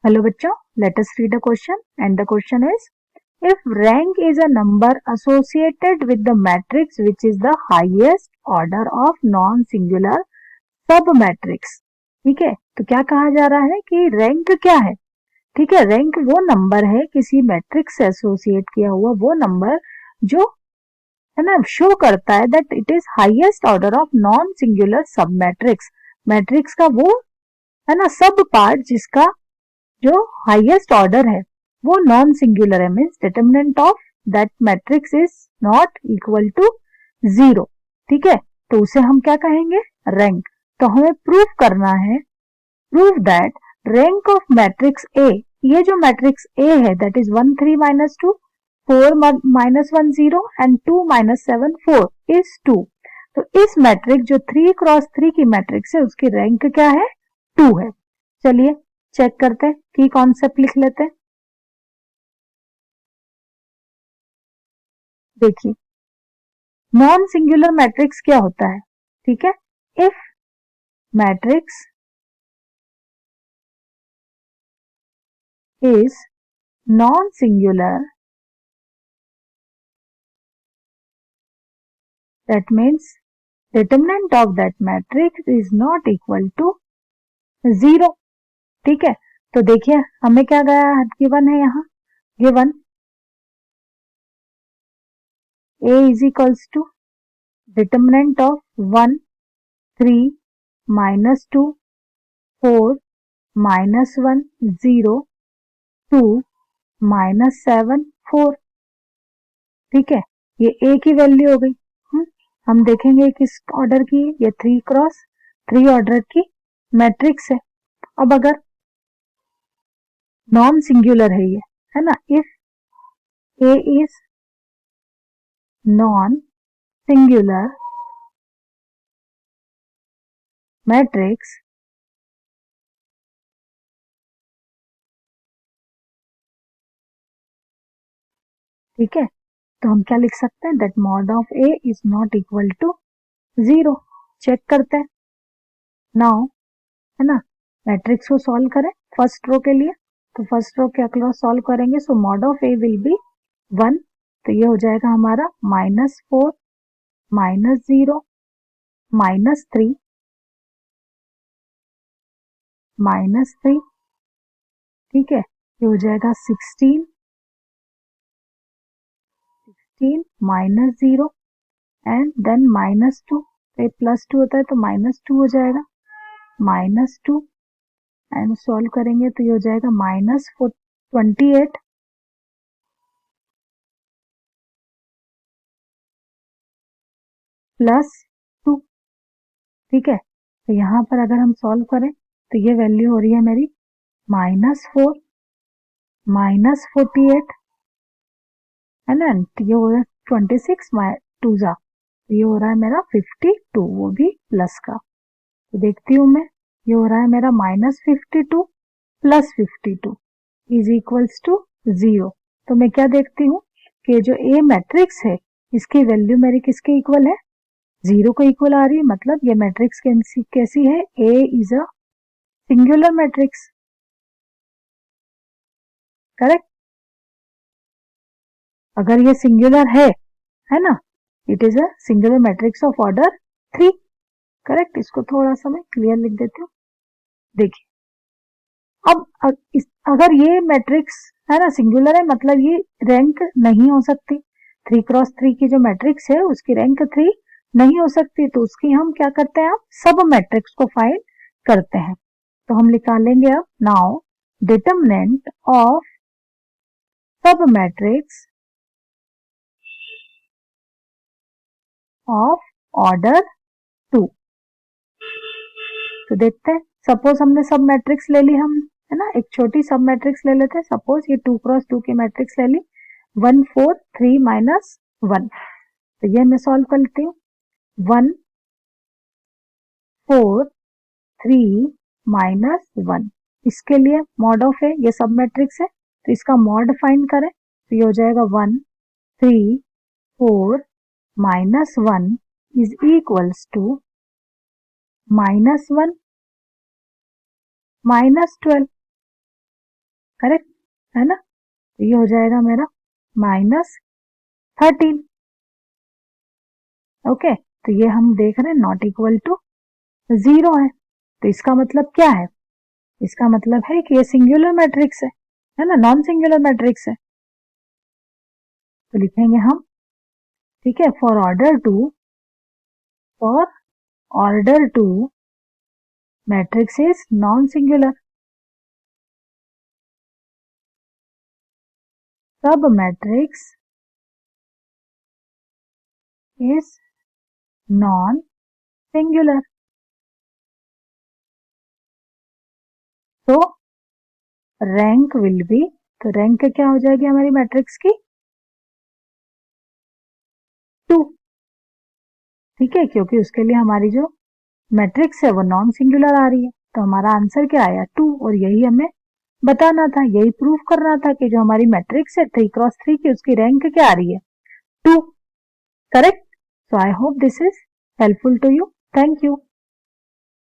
Hello बच्चों, let us read a question and the question is if rank is a number associated with the matrix which is the highest order of non-singular sub-matrix. ठीक है, तो क्या कहा जा रहा है कि रैंक क्या है? ठीक है, रैंक वो नंबर है किसी मैट्रिक्स से एसोसिएट किया हुआ वो नंबर जो है ना शो करता है that it is highest order of non singular sub matrix. Matrix का वो है ना सब पार्ट जिसका जो हाईएस्ट ऑर्डर है वो नॉन सिंगुलर है, means determinant of that matrix is not equal to 0. ठीक है, तो उसे हम क्या कहेंगे? रैंक. तो हमें प्रूव करना है, prove that rank of matrix A, ये जो मैट्रिक्स ए है that is 1 3 minus 2 4 minus 1 0 and 2 minus 7 4 is 2. तो इस मैट्रिक्स जो 3 क्रॉस 3 की मैट्रिक्स है उसकी रैंक क्या है? 2 है. चलिए चेक करते हैं, की कॉन्सेप्ट लिख लेते हैं. देखिए नॉन सिंगुलर मैट्रिक्स क्या होता है? ठीक है, if matrix is non singular that means determinant of that matrix is not equal to 0. ठीक है, तो देखिए हमें क्या गया गिवन है, यहाँ given a is equals to determinant of 1 3 minus 2 4 minus 1 0 2 minus 7 4. ठीक है, ये a की वैल्यू हो गई. हम देखेंगे किस ऑर्डर की, ये 3 क्रॉस 3 ऑर्डर की मैट्रिक्स है. अब अगर नॉन सिंगुलर है ये, है ना, if a is non singular matrix ठीक है, तो हम क्या लिख सकते हैं? That mod of A is not equal to 0. Check करते हैं नाउ, है ना, मैट्रिक्स को सॉल्व करें फर्स्ट रो के लिए. तो फर्स्ट रो के अक्रॉस सॉल्व करेंगे, so mod of A will be 1. तो ये हो जाएगा हमारा -4 -0 -3 -3. ठीक है, ये हो जाएगा 16 -0 एंड देन -2. तो +2 होता है तो -2 हो जाएगा, -2 एंड सॉल्व करेंगे तो ये हो जाएगा -28 +2. ठीक है, तो यहाँ पर अगर हम सॉल्व करें तो ये वैल्यू हो रही है मेरी -4 -48, है ना, तो ये हो रहा है 26 2 जा, तो ये हो रहा है मेरा 52, वो भी प्लस का. तो देखती हूँ मैं, ये हो रहा है मेरा -52 +52 इज इक्वल्स टू 0. तो मैं क्या देखती हूँ कि जो ए मैट्रिक्स है इसकी वैल्यू मेरी किसके इक्वल है? 0 को इक्वल आ रही है. मतलब ये मैट्रिक्स कैसी है? A is a singular matrix. Correct, अगर ये सिंगुलर है ना, it is a singular matrix of order 3. Correct, इसको थोड़ा सा मैं क्लियर लिख देती हूँ. देखिए अब अगर ये मैट्रिक्स है ना सिंगुलर है, मतलब ये रैंक नहीं हो सकती. 3 क्रॉस 3 की जो मैट्रिक्स है उसकी रैंक 3 नहीं हो सकती, तो उसकी हम क्या करते हैं? अब सब मैट्रिक्स को फाइंड करते हैं. तो हम निकालेंगे अब नाउ डिटरमिनेंट ऑफ सब मैट्रिक्स ऑफ ऑर्डर 2. तो देखते हैं, सपोज हमने सब मैट्रिक्स ले ली, हम है ना एक छोटी सब मैट्रिक्स ले लेते हैं. सपोज ये 2 क्रॉस 2 की मैट्रिक्स ले ली, 1 4 3 माइनस 1. तो ये मैं सॉल्व कर लेती हूँ. 1 4 3 माइनस 1, इसके लिए मॉड ऑफ है, ये सब मैट्रिक्स है तो इसका मॉड फाइंड करें. तो ये हो जाएगा 1 3 4 minus 1 is equals to -1 -12. Correct है ना। तो ये हो जाएगा मेरा -13। ओके, तो ये हम देख रहे हैं नॉट इक्वल टू 0 है। तो इसका मतलब क्या है? इसका मतलब है कि ये सिंगुलर मैट्रिक्स है ना, नॉन सिंगुलर मैट्रिक्स है। तो लिखेंगे हम, ठीक है, for order two matrix is non singular, sub matrix is non singular. तो रैंक विल बी, तो रैंक क्या हो जाएगी हमारी मैट्रिक्स की? 2। ठीक है, क्योंकि उसके लिए हमारी जो मैट्रिक्स है वो नॉन सिंगुलर आ रही है, तो हमारा आंसर क्या आया? 2। और यही हमें बताना था, यही प्रूफ करना था कि जो हमारी मैट्रिक्स है 3x3 की, उसकी रैंक क्या आ रही है? 2। Correct. So I hope this is helpful to you. Thank you.